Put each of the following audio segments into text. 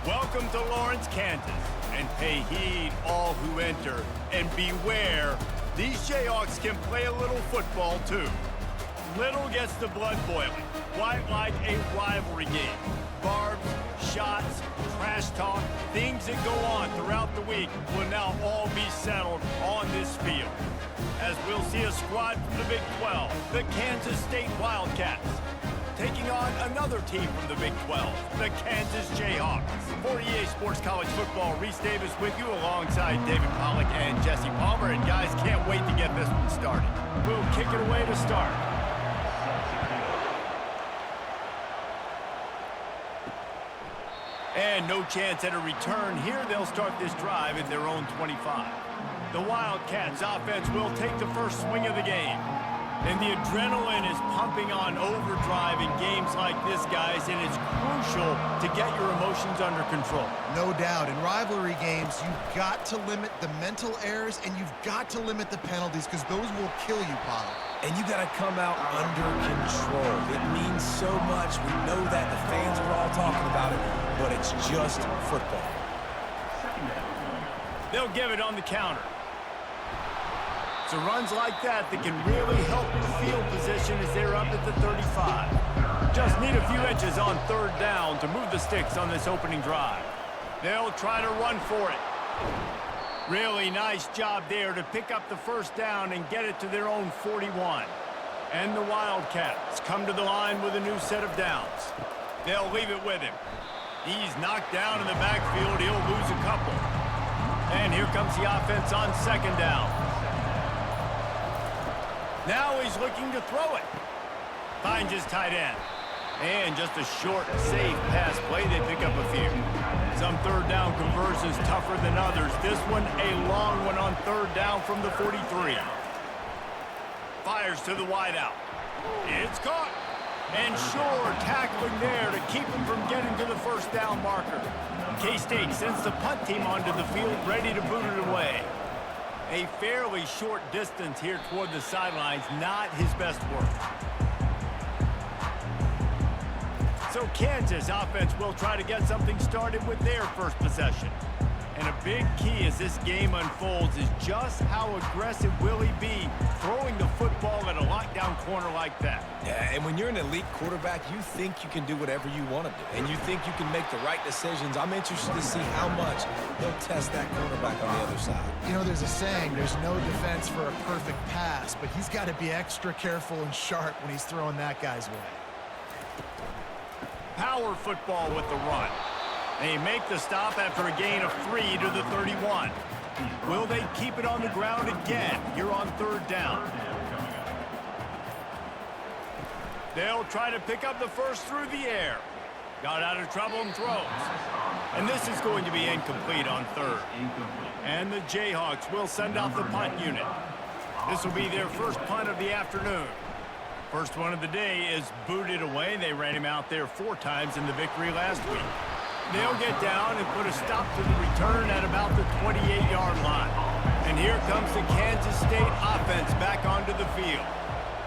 Welcome to Lawrence, Kansas, and pay heed all who enter, and beware, these Jayhawks can play a little football too. Little gets the blood boiling, quite like a rivalry game. Barbs, shots, trash talk, things that go on throughout the week will now all be settled on this field. As we'll see a squad from the Big 12, the Kansas State Wildcats, taking on another team from the Big 12, the Kansas Jayhawks. For EA Sports College Football, Reese Davis with you alongside David Pollack and Jesse Palmer. And guys, can't wait to get this one started. We'll kick it away to start. And no chance at a return here. They'll start this drive at their own 25. The Wildcats offense will take the first swing of the game. And the adrenaline is pumping on overdrive in games like this, guys, and it's crucial to get your emotions under control. No doubt. In rivalry games, you've got to limit the mental errors, and you've got to limit the penalties, because those will kill you, Paul. And you got to come out under control. It means so much. We know that. The fans are all talking about it, but it's just football. They'll give it on the counter. So runs like that can really help your field position as they're up at the 35. Just need a few inches on third down to move the sticks on this opening drive. They'll try to run for it. Really nice job there to pick up the first down and get it to their own 41. And the Wildcats come to the line with a new set of downs. They'll leave it with him. He's knocked down in the backfield. He'll lose a couple. And here comes the offense on second down. Now he's looking to throw it. Finds his tight end. And just a short, safe pass play. They pick up a few. Some third down conversions tougher than others. This one, a long one on third down from the 43. Fires to the wideout. It's caught. And sure, tackling there to keep him from getting to the first down marker. K-State sends the punt team onto the field, ready to boot it away. A fairly short distance here toward the sidelines, not his best work. So Kansas offense will try to get something started with their first possession. And a big key as this game unfolds is just how aggressive will he be throwing the football at a lockdown corner like that. Yeah, and when you're an elite quarterback, you think you can do whatever you want to do. And you think you can make the right decisions. I'm interested to see how much they'll test that quarterback on the other side. You know, there's a saying, there's no defense for a perfect pass, but he's got to be extra careful and sharp when he's throwing that guy's way. Power football with the run. They make the stop after a gain of 3 to the 31. Will they keep it on the ground again here on third down? They'll try to pick up the first through the air. Got out of trouble and throws. And this is going to be incomplete on third. And the Jayhawks will send out the punt unit. This will be their first punt of the afternoon. First one of the day is booted away. They ran him out there 4 times in the victory last week. They'll get down and put a stop to the return at about the 28-yard line. And here comes the Kansas State offense back onto the field.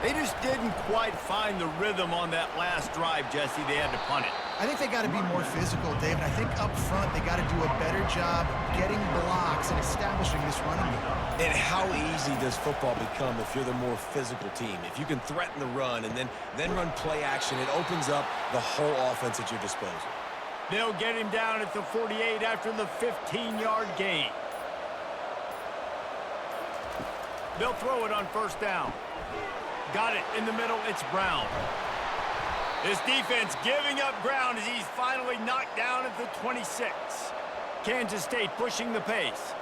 They just didn't quite find the rhythm on that last drive, Jesse. They had to punt it. I think they got to be more physical, David. I think up front they got to do a better job getting blocks and establishing this running game. And how easy does football become if you're the more physical team? If you can threaten the run and then run play action, it opens up the whole offense at your disposal. They'll get him down at the 48 after the 15-yard gain. They'll throw it on first down. Got it in the middle. It's Brown. This defense giving up ground as he's finally knocked down at the 26. Kansas State pushing the pace.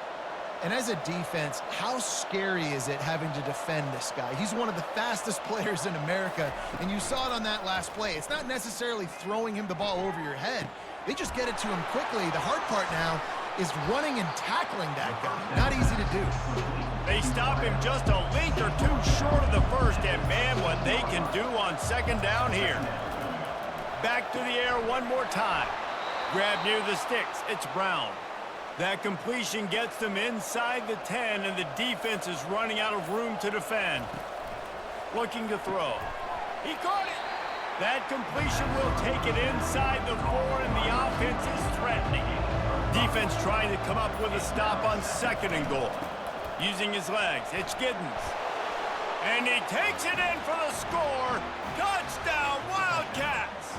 And as a defense, how scary is it having to defend this guy? He's one of the fastest players in America, and you saw it on that last play. It's not necessarily throwing him the ball over your head. They just get it to him quickly. The hard part now is running and tackling that guy. Not easy to do. They stop him just a length or 2 short of the first, and man, what they can do on second down here. Back to the air one more time. Grab near the sticks. It's Brown. That completion gets them inside the 10, and the defense is running out of room to defend. Looking to throw. He caught it. That completion will take it inside the 4, and the offense is threatening. defense trying to come up with a stop on 2nd and goal. Using his legs, it's Giddens. And he takes it in for the score. Touchdown, Wildcats!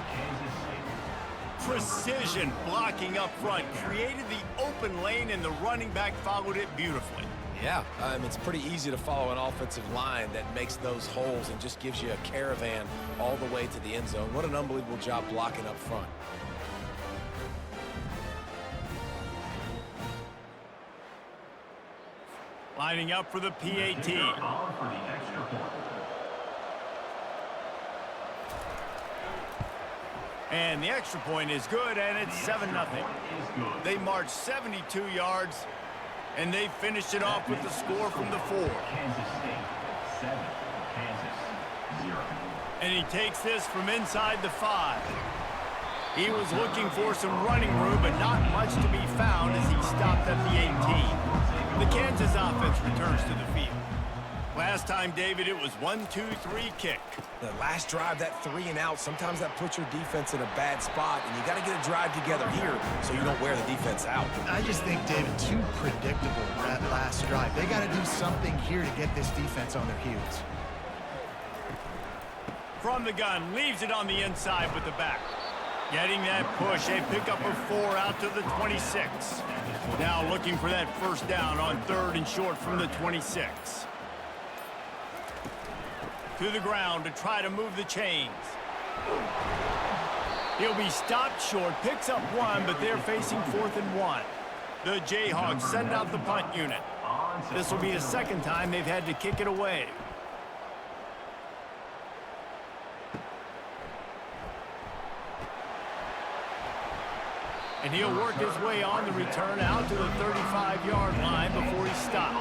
Precision blocking up front created the open lane, and the running back followed it beautifully. Yeah, it's pretty easy to follow an offensive line that makes those holes and just gives you a caravan all the way to the end zone. What an unbelievable job blocking up front. Lining up for the PAT. And the extra point is good, and it's 7-0. They marched 72 yards, and they finished it off with the score from the 4. Kansas State 7, Kansas 0. And he takes this from inside the 5. He was looking for some running room, but not much to be found as he stopped at the 18. The Kansas offense returns to the field. Last time, David, it was 1-2-3 kick. The last drive, that 3 and out, sometimes that puts your defense in a bad spot, and you got to get a drive together here so you don't wear the defense out. I just think, David, too predictable that last drive. They got to do something here to get this defense on their heels. From the gun, leaves it on the inside with the back. Getting that push, a pickup of 4 out to the 26. Now looking for that first down on 3rd and short from the 26. To the ground to try to move the chains. He'll be stopped short, picks up 1, but they're facing 4th and 1. The Jayhawks send out the punt unit. This will be the 2nd time they've had to kick it away. And he'll work his way on the return out to the 35-yard line before he stopped.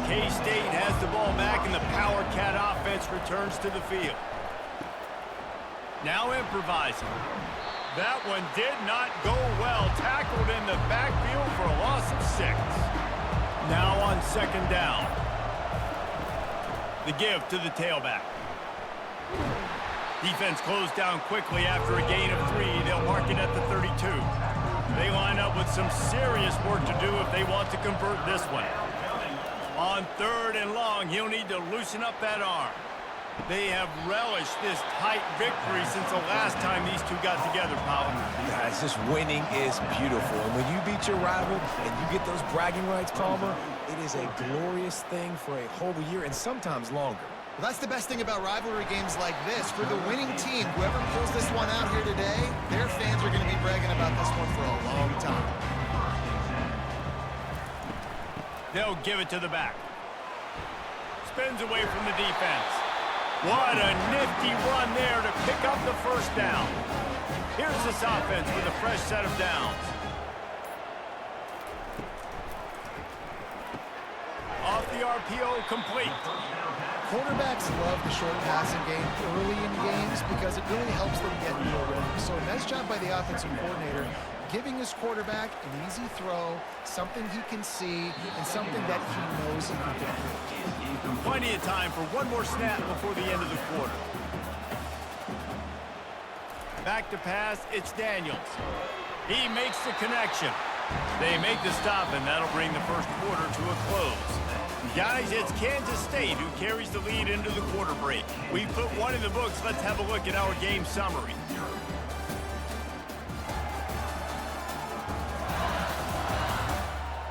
K-State has the ball back, and the Power Cat offense returns to the field. Now improvising. That one did not go well. Tackled in the backfield for a loss of 6. Now on 2nd down. The give to the tailback. Defense closed down quickly after a gain of 3. They'll mark it at the 32. They line up with some serious work to do if they want to convert this one. On 3rd and long, he'll need to loosen up that arm. They have relished this tight victory since the last time these two got together, Powell. Guys, this winning is beautiful. And when you beat your rival and you get those bragging rights, Palmer, it is a glorious thing for a whole year and sometimes longer. Well, that's the best thing about rivalry games like this. For the winning team, whoever pulls this one out here today, their fans are going to be bragging about this one for a long time. They'll give it to the back. Spins away from the defense. What a nifty run there to pick up the first down. Here's this offense with a fresh set of downs. Off the RPO, complete. Quarterbacks love the short passing game early in games because it really helps them get into a rhythm. So a nice job by the offensive coordinator giving his quarterback an easy throw, something he can see, and something that he knows he can get. Plenty of time for one more snap before the end of the quarter. Back to pass, it's Daniels. He makes the connection. They make the stop, and that'll bring the first quarter to a close. Guys, it's Kansas State who carries the lead into the quarter break. We put one in the books. Let's have a look at our game summary.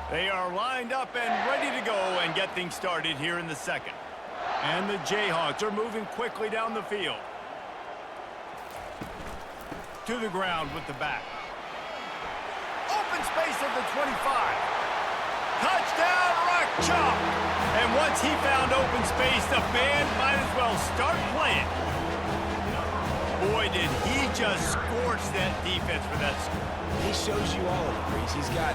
They are lined up and ready to go and get things started here in the 2nd. And the Jayhawks are moving quickly down the field. To the ground with the back. Open space at the 25. Touchdown, Rock Chalk! And once he found open space, the band might as well start playing. Boy, did he just scorch that defense for that score. He shows you all of it, Reese. He's got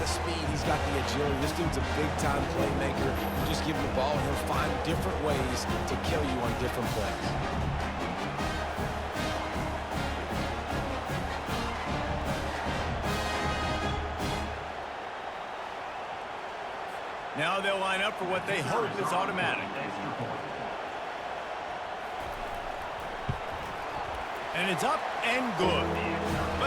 the speed, he's got the agility. This dude's a big-time playmaker. You just give him the ball, and he'll find different ways to kill you on different plays. Now they'll line up for what they hope is automatic. And it's up and good.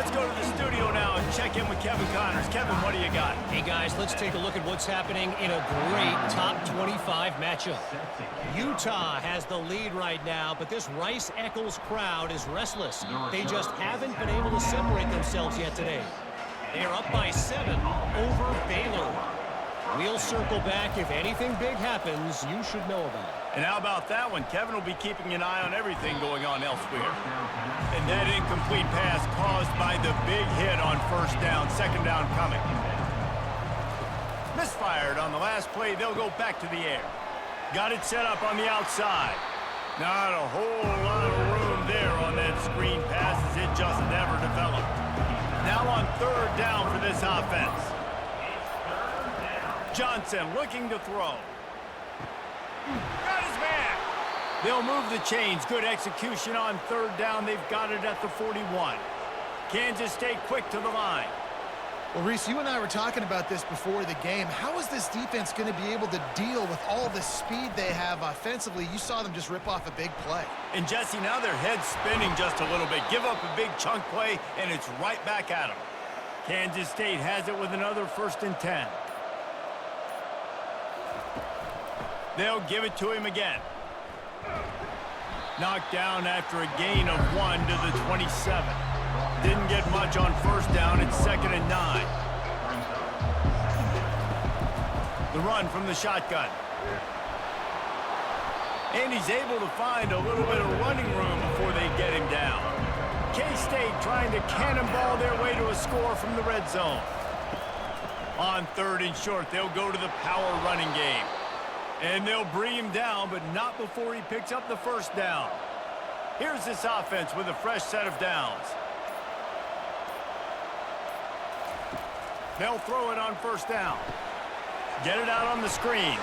Let's go to the studio now and check in with Kevin Connors. Kevin, what do you got? Hey, guys, let's take a look at what's happening in a great top 25 matchup. Utah has the lead right now, but this Rice-Eccles crowd is restless. They just haven't been able to separate themselves yet today. They are up by 7 over Baylor. We'll circle back. If anything big happens, you should know about it. And how about that one? Kevin will be keeping an eye on everything going on elsewhere. And that incomplete pass caused by the big hit on first down, second down coming. Misfired on the last play. They'll go back to the air. Got it set up on the outside. Not a whole lot of room there on that screen pass as it just never developed. Now on third down for this offense. Johnson looking to throw. Got his man. They'll move the chains. Good execution on third down. They've got it at the 41. Kansas State quick to the line. Well, Reese, you and I were talking about this before the game. How is this defense going to be able to deal with all the speed they have offensively? You saw them just rip off a big play. And Jesse, now their head's spinning just a little bit. Give up a big chunk play, and it's right back at them. Kansas State has it with another 1st and 10. They'll give it to him again. Knocked down after a gain of 1 to the 27. Didn't get much on first down. It's 2nd and 9. The run from the shotgun. And he's able to find a little bit of running room before they get him down. K-State trying to cannonball their way to a score from the red zone. On 3rd and short, they'll go to the power running game. And they'll bring him down, but not before he picks up the first down. Here's this offense with a fresh set of downs. They'll throw it on first down. Get it out on the screen.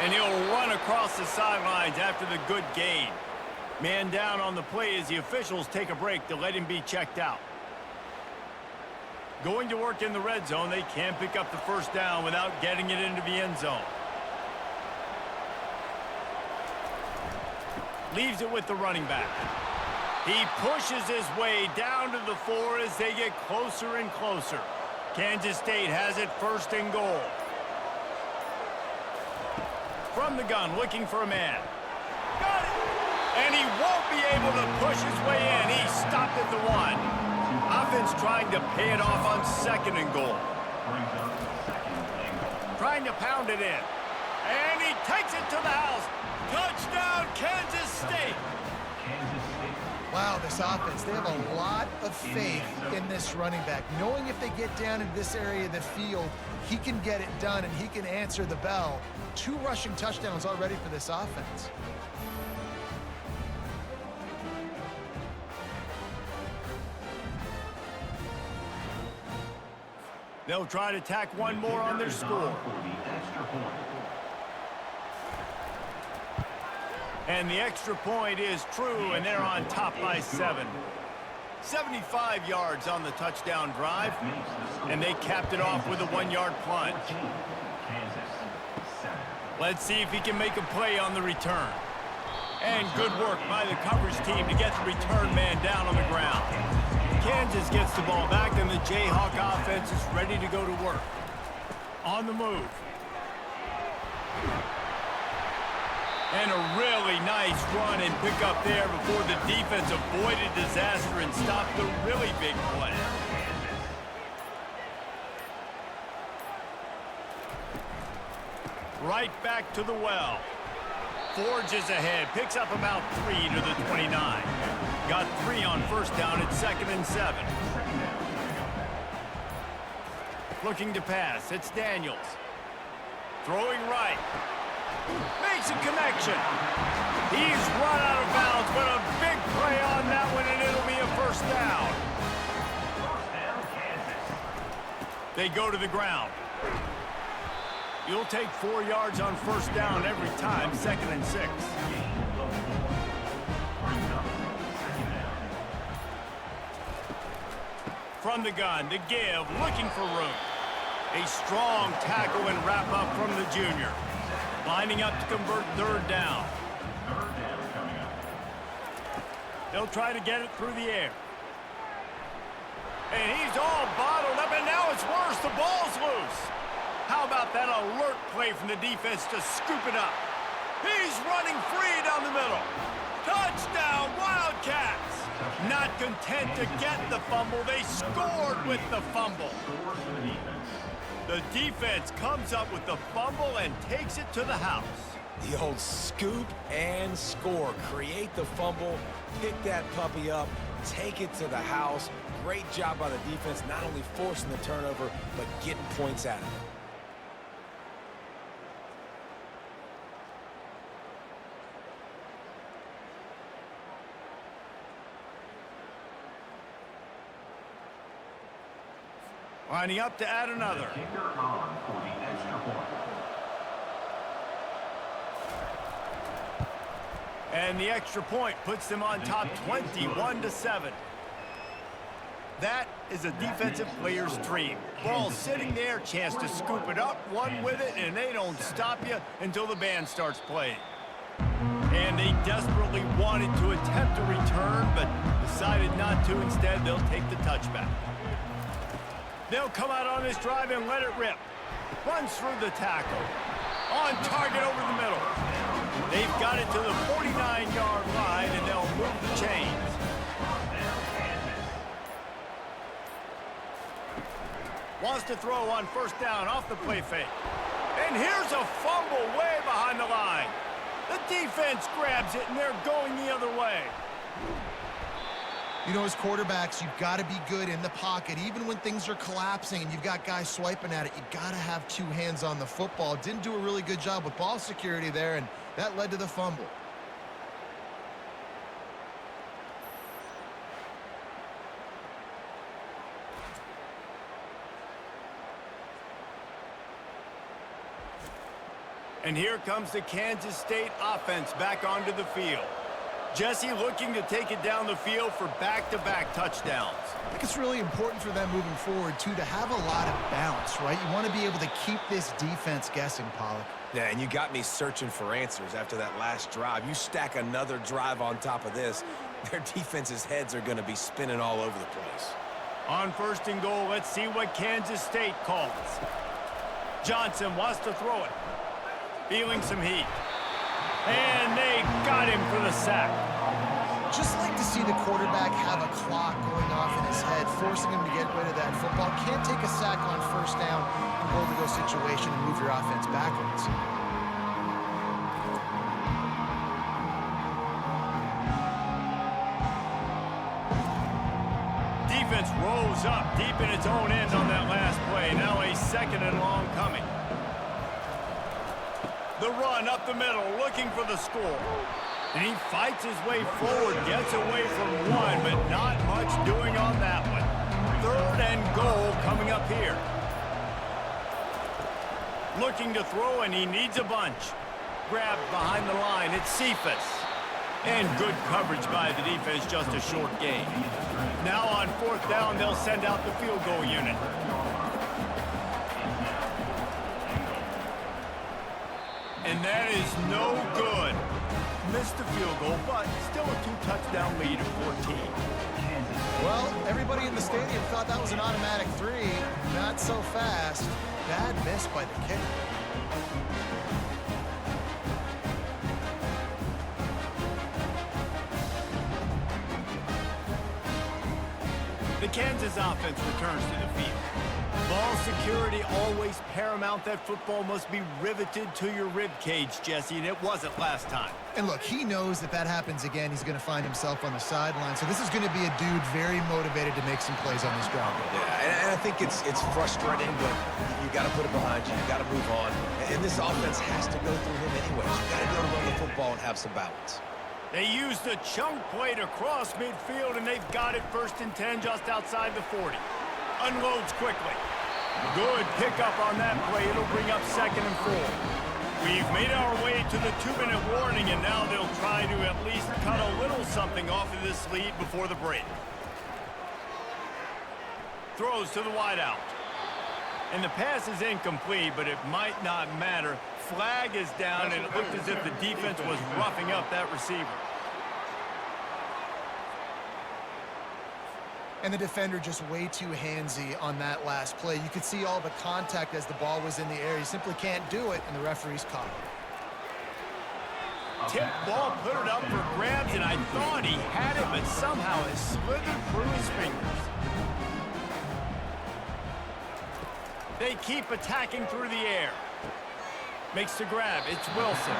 And he'll run across the sidelines after the good gain. Man down on the play as the officials take a break to let him be checked out. Going to work in the red zone, they can't pick up the first down without getting it into the end zone. Leaves it with the running back. He pushes his way down to the 4 as they get closer and closer. Kansas State has it 1st and goal. From the gun, looking for a man. Got it! And he won't be able to push his way in. He stopped at the 1. Offense trying to pay it off on 2nd and goal. Trying to pound it in. And he takes it to the house. Touchdown, Kansas State. Wow, this offense, they have a lot of faith in this running back, knowing if they get down into this area of the field, he can get it done and he can answer the bell. 2 rushing touchdowns already for this offense. They'll try to tack one more on their score. And the extra point is true, and they're on top by 7. 75 yards on the touchdown drive, and they capped it off with a 1-yard plunge. Let's see if he can make a play on the return. And good work by the coverage team to get the return man down on the ground. Kansas gets the ball back, and the Jayhawk offense is ready to go to work. On the move. And a really nice run and pick up there before the defense avoided disaster and stopped the really big play. Right back to the well. Forges ahead, picks up about 3 to the 29. Got 3 on first down at 2nd and 7. Looking to pass, it's Daniels. Throwing right. Makes a connection. He's run out of bounds, but a big play on that one, and it'll be a first down. They go to the ground. You'll take 4 yards on first down every time, 2nd and 6. From the gun, the give, looking for room. A strong tackle and wrap up from the junior. Lining up to convert 3rd down. They'll try to get it through the air. And he's all bottled up, and now it's worse. The ball's loose. How about that alert play from the defense to scoop it up? He's running free down the middle. Touchdown, Wildcats! Not content to get the fumble, they scored with the fumble. The defense comes up with the fumble and takes it to the house. The old scoop and score. Create the fumble, pick that puppy up, take it to the house. Great job by the defense, not only forcing the turnover, but getting points out of it. Lining up to add another. Kicker on for the extra point. And the extra point puts them on top 21-7. That is a defensive player's dream. Ball sitting there, chance to scoop it up, one with it, and they don't stop you until the band starts playing. And they desperately wanted to attempt a return, but decided not to. Instead, they'll take the touchback. They'll come out on this drive and let it rip. Runs through the tackle. On target over the middle. They've got it to the 49-yard line, and they'll move the chains. Wants to throw on first down off the play fake. And here's a fumble way behind the line. The defense grabs it, and they're going the other way. You know, as quarterbacks, you've got to be good in the pocket. Even when things are collapsing and you've got guys swiping at it, you've got to have two hands on the football. Didn't do a really good job with ball security there, and that led to the fumble. And here comes the Kansas State offense back onto the field. Jesse looking to take it down the field for back-to-back touchdowns. I think it's really important for them moving forward, too, to have a lot of bounce, right? You want to be able to keep this defense guessing, Pollock. Yeah, and you got me searching for answers after that last drive. You stack another drive on top of this, their defense's heads are going to be spinning all over the place. On first and goal, let's see what Kansas State calls. Johnson wants to throw it. Feeling some heat. And they got him for the sack. Just like to see the quarterback have a clock going off in his head, forcing him to get rid of that football. Can't take a sack on first down, goal-to-go situation, and move your offense backwards. Defense rose up deep in its own end on that last play. Now a second and long coming. The run up the middle, looking for the score. And he fights his way forward, gets away from one, but not much doing on that one. Third and goal coming up here. Looking to throw, and he needs a bunch. Grabbed behind the line, it's Cephas. And good coverage by the defense, just a short gain. Now on fourth down, they'll send out the field goal unit. And that is no good. Missed the field goal, but still a two-touchdown lead of 14. Well, everybody in the stadium thought that was an automatic 3. Not so fast. Bad miss by the kicker. The Kansas offense returns to the field. Ball security always paramount. That football must be riveted to your rib cage, Jesse, and it wasn't last time. And look, he knows that happens again, he's going to find himself on the sideline. So this is going to be a dude very motivated to make some plays on this drive. Yeah, and I think it's frustrating, but you got to put it behind you. You got to move on. And this offense has to go through him anyways. You got to be able to run the football and have some balance. They used the chunk play to cross midfield, and they've got it first and 10 just outside the 40. Unloads quickly. Good pickup on that play. It'll bring up second and 4. We've made our way to the 2-minute warning, and now they'll try to at least cut a little something off of this lead before the break. Throws to the wideout. And the pass is incomplete, but it might not matter. Flag is down, and it looked as if the defense was roughing up that receiver. And the defender just way too handsy on that last play. You could see all the contact as the ball was in the air. He simply can't do it, and the referee's caught him. Tip ball, put it up for grabs, and I thought he had it, but somehow it slithered through his fingers. They keep attacking through the air. Makes the grab. It's Wilson.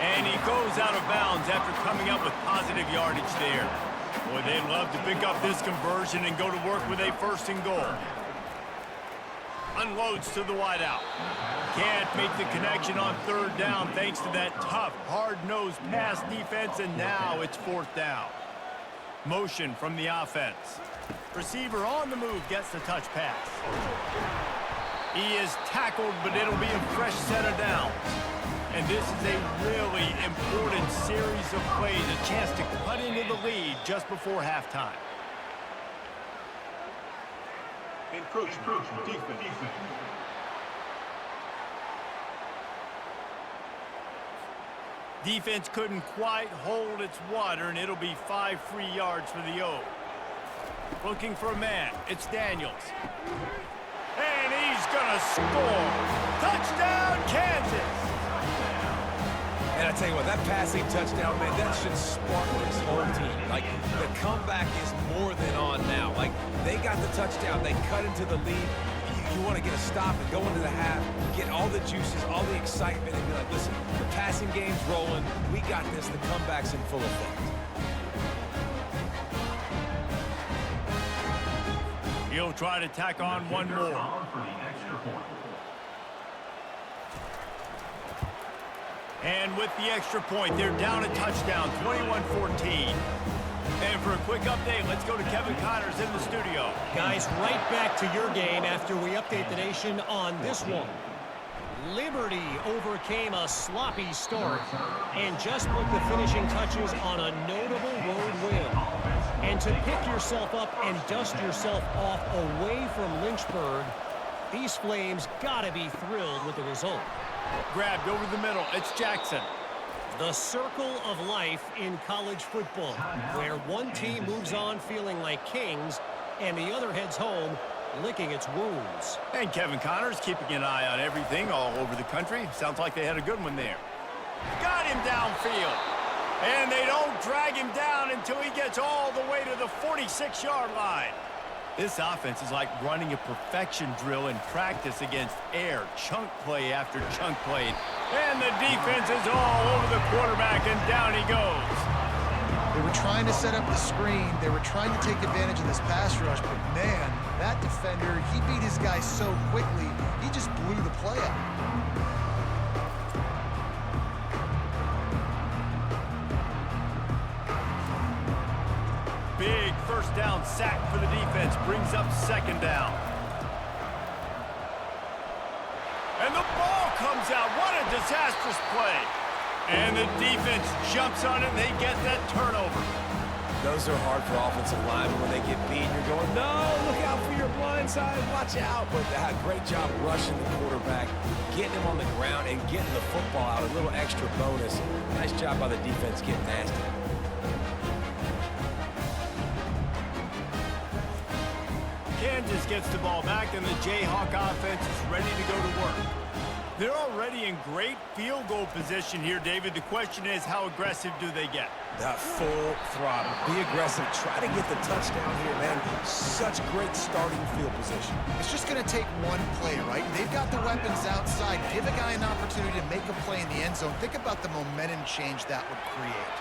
And he goes out of bounds after coming up with positive yardage there. Boy, they'd love to pick up this conversion and go to work with a 1st and goal. Unloads to the wideout. Can't make the connection on 3rd down thanks to that tough, hard-nosed pass defense, and now it's 4th down. Motion from the offense. Receiver on the move gets the touch pass. He is tackled, but it'll be a fresh set of downs. And this is a really important series of plays, a chance to cut into the lead just before halftime. Encroachment defense. Defense couldn't quite hold its water, and it'll be 5 free yards for the O. Looking for a man. It's Daniels. And he's going to score. Touchdown, Kansas. And I tell you what, that passing touchdown, man, that should spark this whole team. Like, the comeback is more than on now. Like, they got the touchdown. They cut into the lead. You want to get a stop and go into the half, get all the juices, all the excitement, and be like, listen, the passing game's rolling. We got this. The comeback's in full effect. He'll try to tack on one more. And with the extra point, they're down a touchdown, 21-14. And for a quick update, let's go to Kevin Connors in the studio. Guys, right back to your game after we update the nation on this one. Liberty overcame a sloppy start and just put the finishing touches on a notable road win. And to pick yourself up and dust yourself off away from Lynchburg, these Flames gotta be thrilled with the result. Grabbed over the middle. It's Jackson. The circle of life in college football, where one team moves on feeling like kings and the other heads home licking its wounds. And Kevin Connors keeping an eye on everything all over the country. Sounds like they had a good one there. Got him downfield. And they don't drag him down until he gets all the way to the 46-yard line. This offense is like running a perfection drill in practice against air, chunk play after chunk play. And the defense is all over the quarterback, and down he goes. They were trying to set up the screen. They were trying to take advantage of this pass rush, but man, that defender, he beat his guy so quickly, he just blew the play up. Big 1st down sack for the defense, brings up 2nd down. And the ball comes out. What a disastrous play. And the defense jumps on it, and they get that turnover. Those are hard for offensive linemen when they get beat. You're going, no, look out for your blind side. Watch out. But great job rushing the quarterback, getting him on the ground, and getting the football out. A little extra bonus. Nice job by the defense getting nasty. Kansas gets the ball back, and the Jayhawk offense is ready to go to work. They're already in great field goal position here, David. The question is, how aggressive do they get? Full throttle. Be aggressive. Try to get the touchdown here, man. Such great starting field position. It's just going to take one play, right? They've got the weapons outside. Give a guy an opportunity to make a play in the end zone. Think about the momentum change that would create.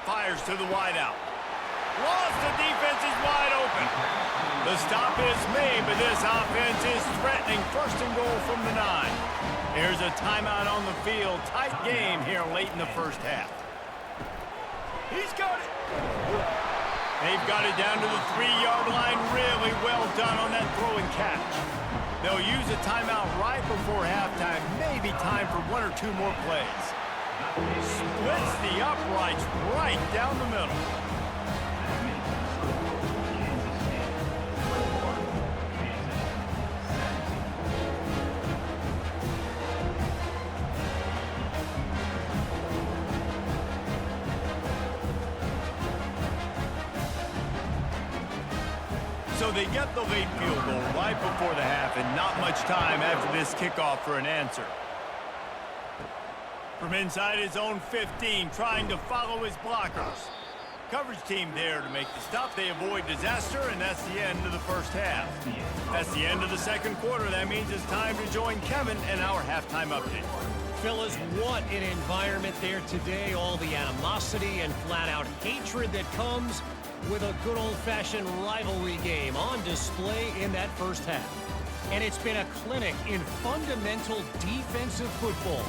Fires to the wideout. Lost, the defense is wide open. The stop is made, but this offense is threatening 1st and goal from the 9. Here's a timeout on the field. Tight game here late in the 1st half. He's got it. They've got it down to the 3-yard line. Really well done on that throw and catch. They'll use a timeout right before halftime. Maybe time for 1 or 2 more plays. Splits the uprights right down the middle. they get the late field goal right before the half and not much time after this kickoff for an answer. From inside his own 15, trying to follow his blockers. Coverage team there to make the stop. They avoid disaster, and that's the end of the first half. That's the end of the second quarter. That means it's time to join Kevin and our halftime update. Fellas, what an environment there today. All the animosity and flat-out hatred that comes with a good old-fashioned rivalry game on display in that first half. And it's been a clinic in fundamental defensive football.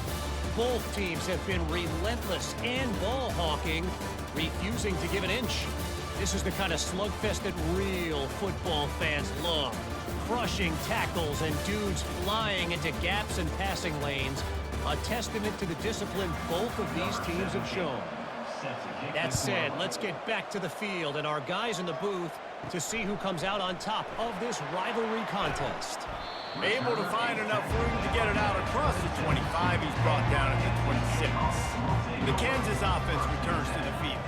Both teams have been relentless and ball hawking, refusing to give an inch. This is the kind of slugfest that real football fans love. Crushing tackles and dudes flying into gaps and passing lanes. A testament to the discipline both of these teams have shown. That said, let's get back to the field and our guys in the booth to see who comes out on top of this rivalry contest. Able to find enough room to get it out across the 25. He's brought down at the 26. The Kansas offense returns to the field.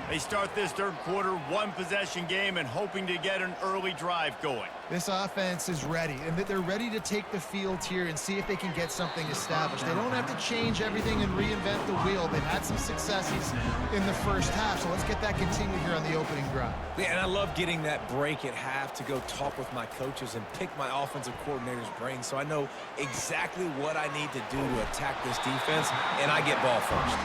They start this third quarter one-possession game and hoping to get an early drive going. This offense is ready, and they're ready to take the field here and see if they can get something established. They don't have to change everything and reinvent the wheel. They've had some successes in the first half, so let's get that continued here on the opening drive. Yeah, and I love getting that break at half to go talk with my coaches and pick my offensive coordinator's brain so I know exactly what I need to do to attack this defense, and I get ball first.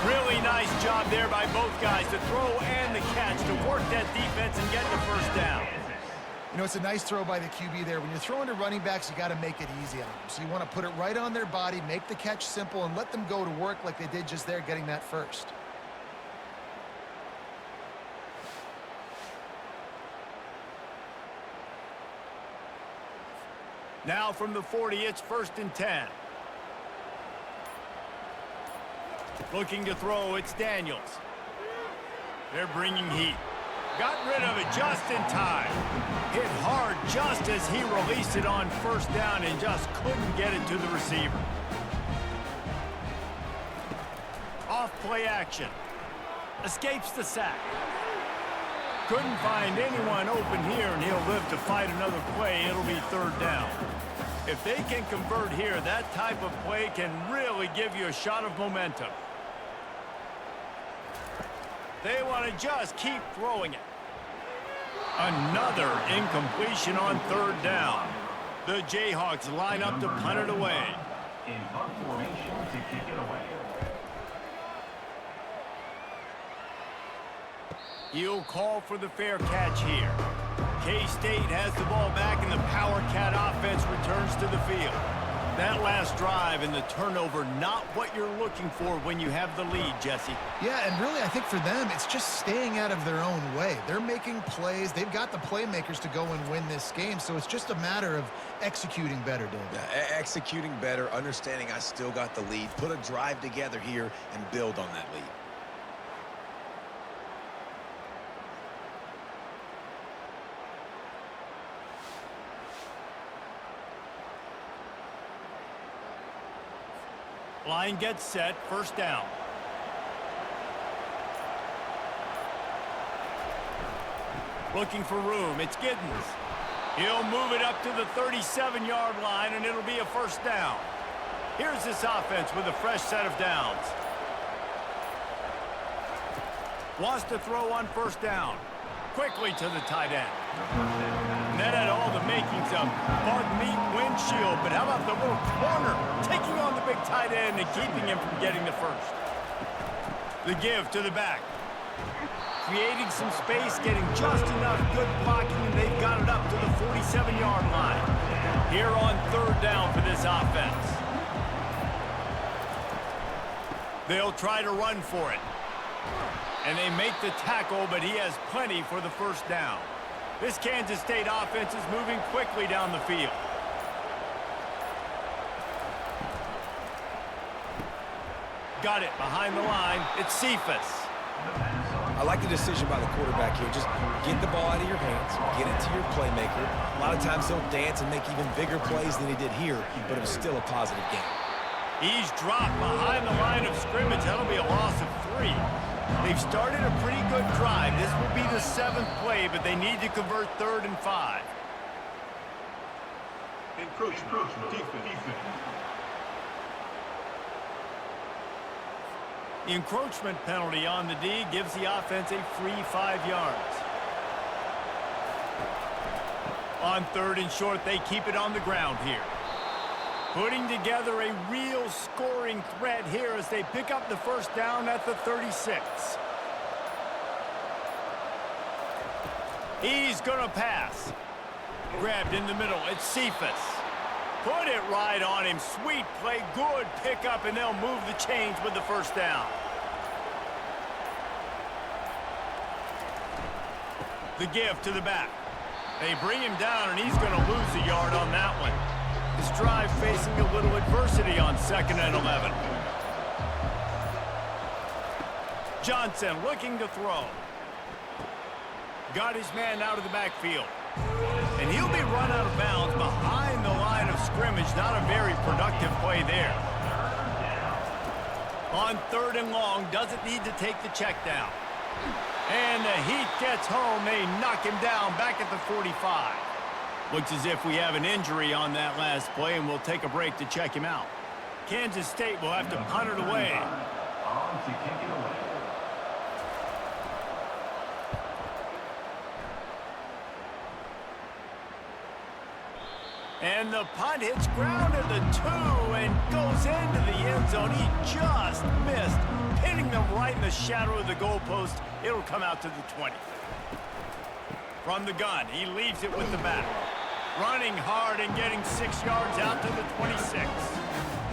Really nice job there by both guys, the throw and the catch, to work that defense and get the first down. You know, it's a nice throw by the QB there. When you're throwing to running backs, you got to make it easy on them. So you want to put it right on their body, make the catch simple, and let them go to work like they did just there, getting that first. Now from the 40, it's 1st and 10. Looking to throw, it's Daniels. They're bringing heat. Got rid of it just in time. Hit hard just as he released it on first down and just couldn't get it to the receiver. Off play action. Escapes the sack. Couldn't find anyone open here, and he'll live to fight another play. It'll be 3rd down. If they can convert here, that type of play can really give you a shot of momentum. They want to just keep throwing it. Another incompletion on 3rd down. The Jayhawks line up to punt it away. In punt formation to kick it away. He'll call for the fair catch here. K-State has the ball back, and the Power Cat offense returns to the field. That last drive and the turnover, not what you're looking for when you have the lead, Jesse. Yeah, and really, I think for them, it's just staying out of their own way. They're making plays. They've got the playmakers to go and win this game, so it's just a matter of executing better, Dave. Yeah, executing better, understanding I still got the lead, put a drive together here, and build on that lead. Line gets set, 1st down. Looking for room, it's Giddens. He'll move it up to the 37-yard line, and it'll be a 1st down. Here's this offense with a fresh set of downs. Wants to throw on 1st down. Quickly to the tight end. And that had all the makings of bug meat windshield, but how about the little corner taking on the big tight end and keeping him from getting the first? The give to the back. Creating some space, getting just enough good blocking, and they've got it up to the 47-yard line. Here on 3rd down for this offense. They'll try to run for it. And they make the tackle, but he has plenty for the 1st down. This Kansas State offense is moving quickly down the field. Got it behind the line. It's Cephas. I like the decision by the quarterback here. Just get the ball out of your hands, get it to your playmaker. A lot of times he'll dance and make even bigger plays than he did here, but it was still a positive game. He's dropped behind the line of scrimmage. That'll be a loss of 3. They've started a pretty good drive. This will be the 7th play, but they need to convert 3rd and 5. Encroachment. Defense. The encroachment penalty on the D gives the offense a free 5 yards. On 3rd and short, they keep it on the ground here. Putting together a real scoring threat here as they pick up the first down at the 36. He's going to pass. Grabbed in the middle. It's Cephas. Put it right on him. Sweet play. Good pickup, and they'll move the chains with the first down. The give to the back. They bring him down, and he's going to lose a yard on that one. His drive facing a little adversity on 2nd and 11. Johnson looking to throw. Got his man out of the backfield. And he'll be run out of bounds behind the line of scrimmage. Not a very productive play there. On 3rd and long, doesn't need to take the check down. And the heat gets home. They knock him down back at the 45. Looks as if we have an injury on that last play, and we'll take a break to check him out. Kansas State will have to punt it away. On to kick it away. And the punt hits ground at the 2 and goes into the end zone. He just missed, hitting them right in the shadow of the goalpost. It'll come out to the 20. From the gun, he leaves it with the back. Running hard and getting 6 yards out to the 26.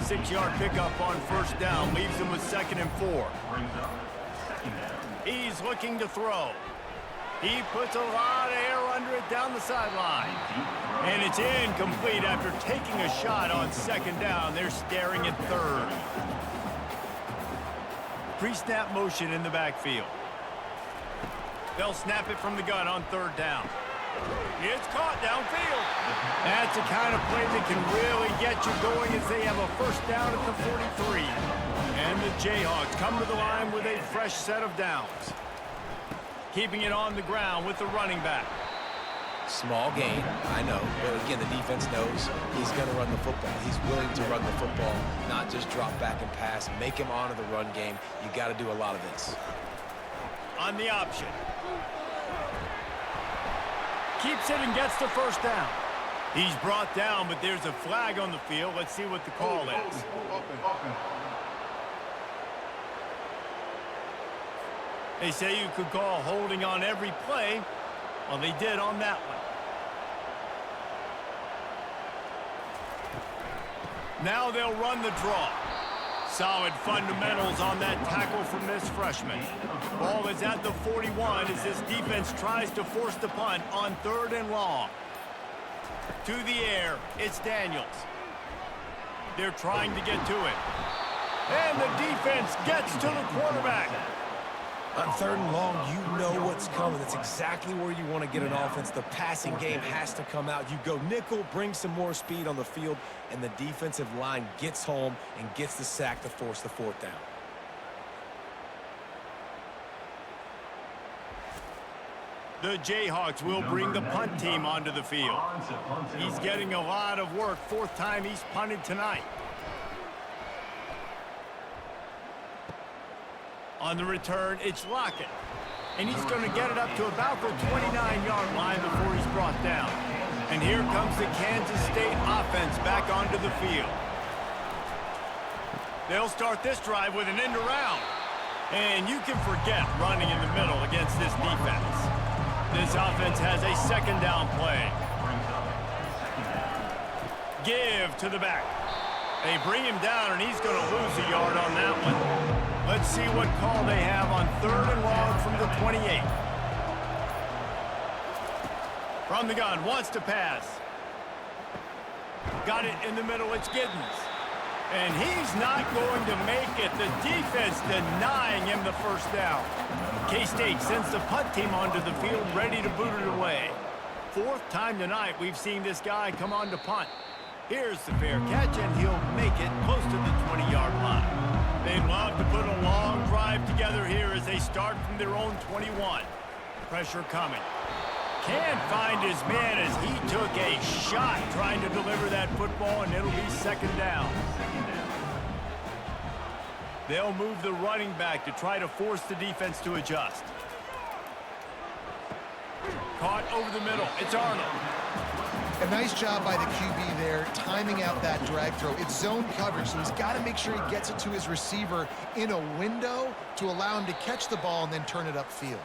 6-yard pickup on first down leaves him with 2nd and 4. Brings up 2nd down. He's looking to throw. He puts a lot of air under it down the sideline. And it's incomplete after taking a shot on 2nd down. They're staring at 3rd. Pre-snap motion in the backfield. They'll snap it from the gun on 3rd down. It's caught downfield. That's the kind of play that can really get you going as they have a first down at the 43. And the Jayhawks come to the line with a fresh set of downs. Keeping it on the ground with the running back. Small gain, I know, but again, the defense knows he's going to run the football. He's willing to run the football, not just drop back and pass. Make him honor the run game. You got to do a lot of this. On the option. Keeps it and gets the first down. He's brought down, but there's a flag on the field. Let's see what the call is. They say you could call holding on every play. Well, they did on that one. Now they'll run the draw. Solid fundamentals on that tackle from this freshman. Ball is at the 41 as this defense tries to force the punt on 3rd and long. To the air, it's Daniels. They're trying to get to it. And the defense gets to the quarterback. On 3rd and long, you know what's coming. That's exactly where you want to get an offense. The passing game has to come out. You go nickel, bring some more speed on the field, and the defensive line gets home and gets the sack to force the 4th down. The Jayhawks will bring the punt team onto the field. He's getting a lot of work. 4th time he's punted tonight. On the return, it's Lockett. And he's going to get it up to about the 29-yard line before he's brought down. And here comes the Kansas State offense back onto the field. They'll start this drive with an end around. And you can forget running in the middle against this defense. This offense has a 2nd down play. Give to the back. They bring him down, and he's going to lose a yard on that one. Let's see what call they have on 3rd and long from the 28. From the gun, wants to pass. Got it in the middle, it's Giddens. And he's not going to make it. The defense denying him the first down. K-State sends the punt team onto the field, ready to boot it away. 4th time tonight we've seen this guy come on to punt. Here's the fair catch, and he'll make it close to the 20-yard line. They'd love to put a long drive together here as they start from their own 21. Pressure coming. Can't find his man as he took a shot trying to deliver that football, and it'll be second down. They'll move the running back to try to force the defense to adjust. Caught over the middle. It's Arnold. A nice job by the QB there, timing out that drag throw. It's zone coverage, so he's got to make sure he gets it to his receiver in a window to allow him to catch the ball and then turn it upfield.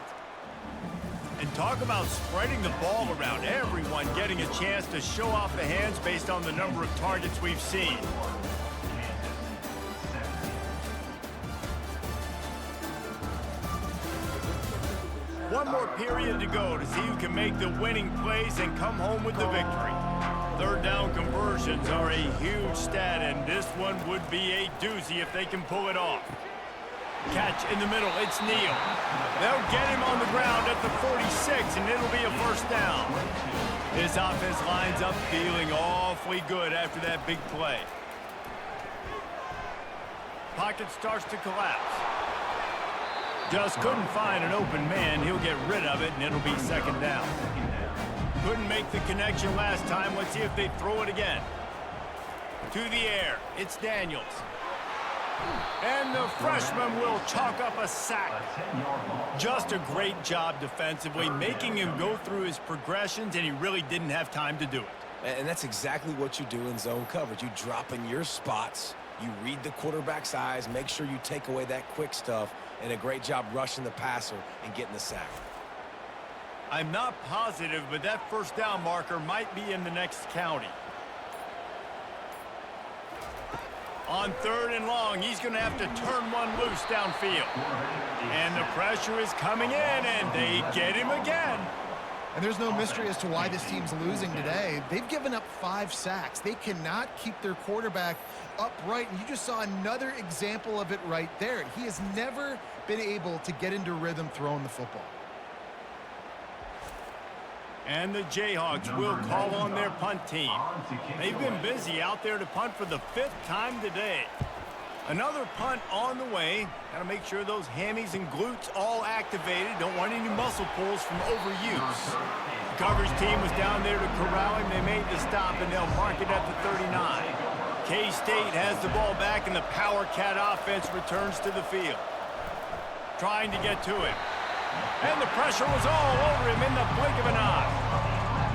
And talk about spreading the ball around. Everyone getting a chance to show off the hands based on the number of targets we've seen. One more period to go to see who can make the winning plays and come home with the victory. Third down conversions are a huge stat, and this one would be a doozy if they can pull it off. Catch in the middle, it's Neal. They'll get him on the ground at the 46, and it'll be a first down. This offense lines up feeling awfully good after that big play. Pocket starts to collapse. Just couldn't find an open man. He'll get rid of it, and it'll be second down. Couldn't make the connection last time. Let's see if they throw it again. To the air, it's Daniels. And the freshman will chalk up a sack. Just a great job defensively, making him go through his progressions, and he really didn't have time to do it. And that's exactly what you do in zone coverage. You drop in your spots, you read the quarterback's eyes, make sure you take away that quick stuff, and a great job rushing the passer and getting the sack. I'm not positive, but that first down marker might be in the next county. On third and long, he's going to have to turn one loose downfield. And the pressure is coming in, and they get him again. And there's no mystery as to why this team's losing today. They've given up 5 sacks. They cannot keep their quarterback upright, and you just saw another example of it right there. He has never been able to get into rhythm throwing the football. And the Jayhawks will call on their punt team. They've been busy out there to punt for the 5th time today. Another punt on the way. Got to make sure those hammies and glutes all activated. Don't want any muscle pulls from overuse. The coverage team was down there to corral him. They made the stop, and they'll mark it at the 39. K-State has the ball back, and the Power Cat offense returns to the field. Trying to get to him. And the pressure was all over him in the blink of an eye.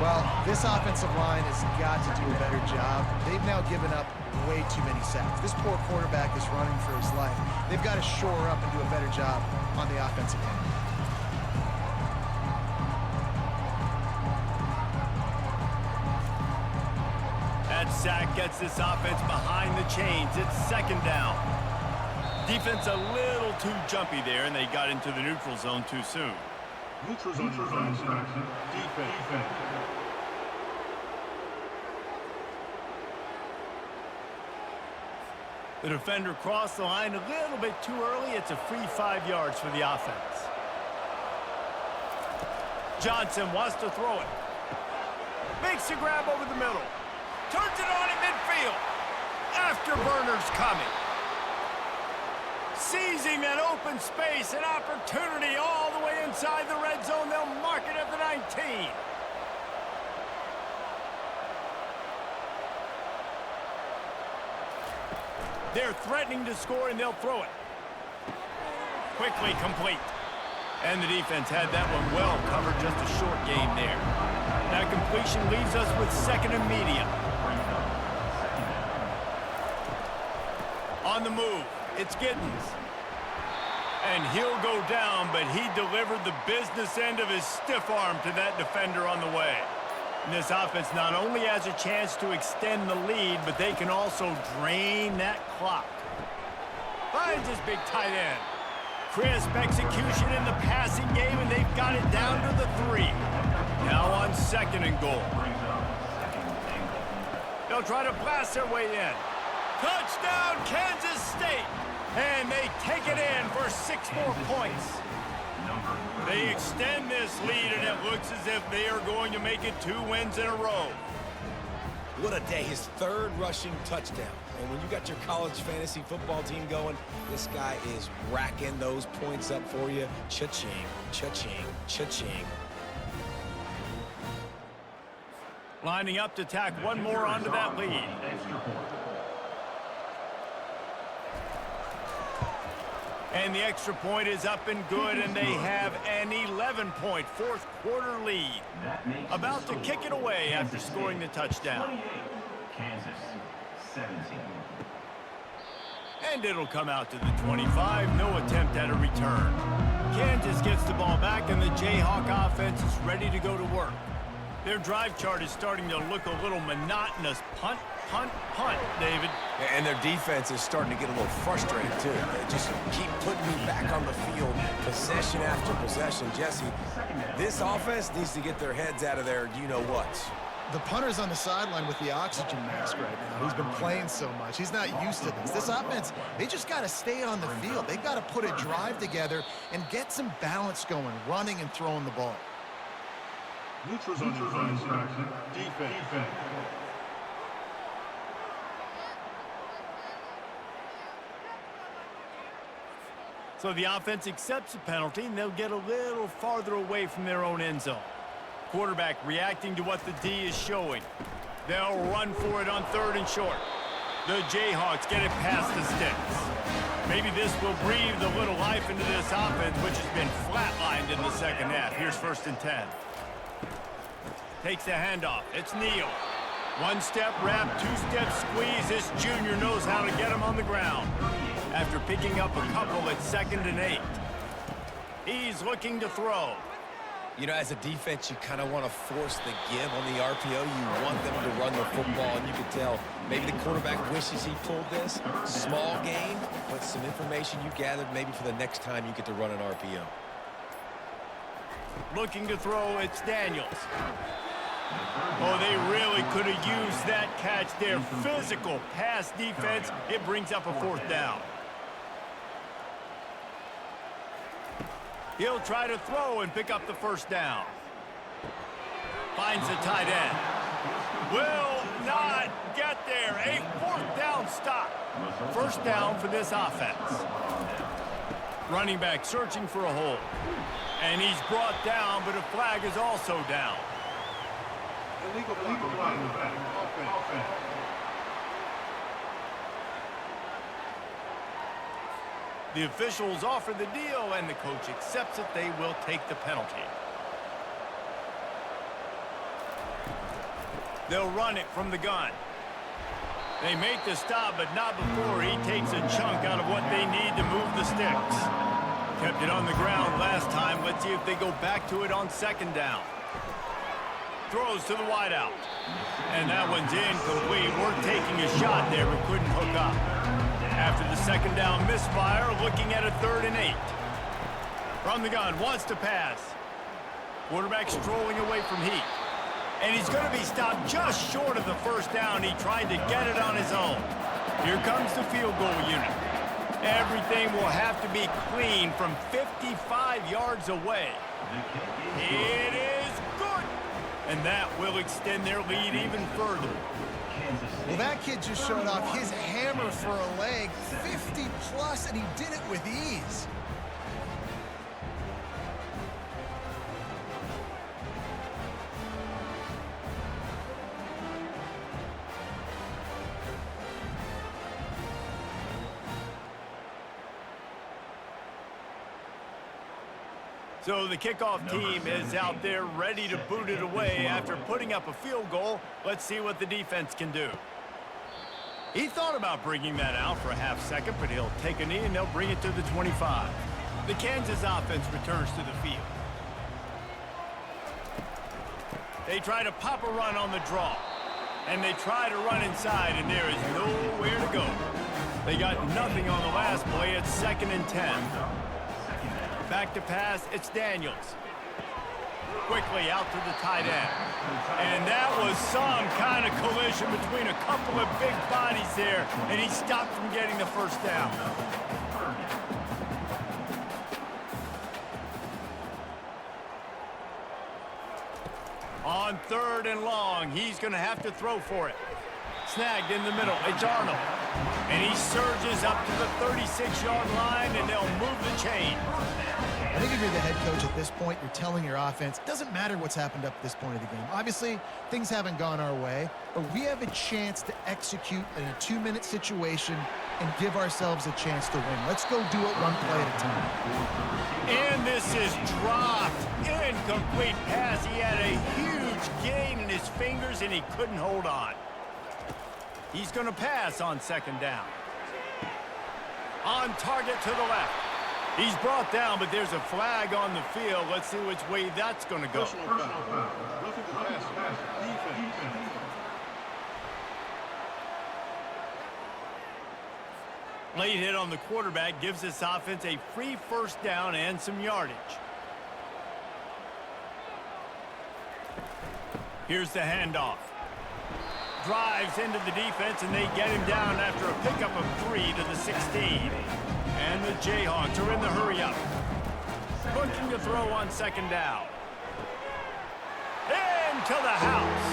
Well, this offensive line has got to do a better job. They've now given up way too many sacks. This poor quarterback is running for his life. They've got to shore up and do a better job on the offensive end. That sack gets this offense behind the chains. It's second down. Defense a little too jumpy there, and they got into the neutral zone too soon. Neutral zone defense. The defender crossed the line a little bit too early. It's a free 5 yards for the offense. Johnson wants to throw it. Makes a grab over the middle. Turns it on in midfield. Afterburners coming. Seizing that open space, an opportunity all the way inside the red zone. They'll mark it at the 19. They're threatening to score, and they'll throw it. Quickly complete. And the defense had that one well covered, just a short gain there. That completion leaves us with second and medium. On the move, it's Giddens. And he'll go down, but he delivered the business end of his stiff arm to that defender on the way. And this offense not only has a chance to extend the lead, but they can also drain that clock. Finds his big tight end. Crisp execution in the passing game, and they've got it down to the 3. Now on second and goal. They'll try to blast their way in. Touchdown, Kansas State! And they take it in for 6 more points. They extend this lead, and it looks as if they are going to make it 2 wins in a row. What a day. His third rushing touchdown. And when you got your college fantasy football team going, this guy is racking those points up for you. Cha-ching, cha-ching, cha-ching. Lining up to tack one more onto that lead. And the extra point is up and good, and they have an 11-point fourth-quarter lead. About to kick it away after scoring the touchdown. Kansas 17. And it'll come out to the 25. No attempt at a return. Kansas gets the ball back, and the Jayhawk offense is ready to go to work. Their drive chart is starting to look a little monotonous. Punt, punt, punt, David. And their defense is starting to get a little frustrated, too. They just keep putting me back on the field, possession after possession. Jesse, this offense needs to get their heads out of their you-know-whats. The punter's on the sideline with the oxygen mask right now. He's been playing so much. He's not used to this. This offense, they just got to stay on the field. They've got to put a drive together and get some balance going, running and throwing the ball. Neutrals on infraction. Defense. So the offense accepts the penalty, and they'll get a little farther away from their own end zone. Quarterback reacting to what the D is showing. They'll run for it on 3rd and short. The Jayhawks get it past the sticks. Maybe this will breathe a little life into this offense, which has been flatlined in the second half. Here's 1st and 10. Takes the handoff. It's Neal. 1-step wrap, 2-step squeeze. This junior knows how to get him on the ground. After picking up a couple at 2nd and 8. He's looking to throw. You know, as a defense, you kind of want to force the give on the RPO. You want them to run the football, and you can tell maybe the quarterback wishes he pulled this. Small gain, but some information you gathered maybe for the next time you get to run an RPO. Looking to throw, it's Daniels. Oh, they really could have used that catch there. Physical pass defense. It brings up a 4th down. He'll try to throw and pick up the 1st down. Finds the tight end. Will not get there. A 4th down stop. 1st down for this offense. Running back searching for a hole. And he's brought down, but a flag is also down. Illegal offense. The officials offer the deal, and the coach accepts it. They will take the penalty. They'll run it from the gun. They make the stop, but not before he takes a chunk out of what they need to move the sticks. Kept it on the ground last time. Let's see if they go back to it on 2nd down. Throws to the wideout. And that one's incomplete. We're taking a shot there, but couldn't hook up. After the 2nd down misfire, looking at a 3rd and 8. From the gun, wants to pass. Quarterback strolling away from heat. And he's going to be stopped just short of the 1st down. He tried to get it on his own. Here comes the field goal unit. Everything will have to be clean from 55 yards away. It is good. And that will extend their lead even further. Well, that kid just showed off his hammer for a leg, 50+, and he did it with ease. So the kickoff team is out there ready to boot it away after putting up a field goal. Let's see what the defense can do. He thought about bringing that out for a half second, but he'll take a knee and they'll bring it to the 25. The Kansas offense returns to the field. They try to pop a run on the draw. And they try to run inside, and there is nowhere to go. They got nothing on the last play. It's 2nd and 10. Back to pass, it's Daniels. Quickly out to the tight end. And that was some kind of collision between a couple of big bodies there, and he stopped from getting the 1st down. On 3rd and long, he's going to have to throw for it. Snagged in the middle. It's Arnold. And he surges up to the 36-yard line, and they'll move the chain. I think if you're the head coach at this point, you're telling your offense, it doesn't matter what's happened up to this point of the game. Obviously, things haven't gone our way, but we have a chance to execute in a 2-minute situation and give ourselves a chance to win. Let's go do it one play at a time. And this is dropped. Incomplete pass. He had a huge gain in his fingers, and he couldn't hold on. He's going to pass on second down. On target to the left. He's brought down, but there's a flag on the field. Let's see which way that's going to go. Personal foul. Roughing the passer. Defense. Late hit on the quarterback gives this offense a free first down and some yardage. Here's the handoff. Drives into the defense, and they get him down after a pickup of 3 to the 16. And the Jayhawks are in the hurry-up. Looking to throw on second down. Into the house.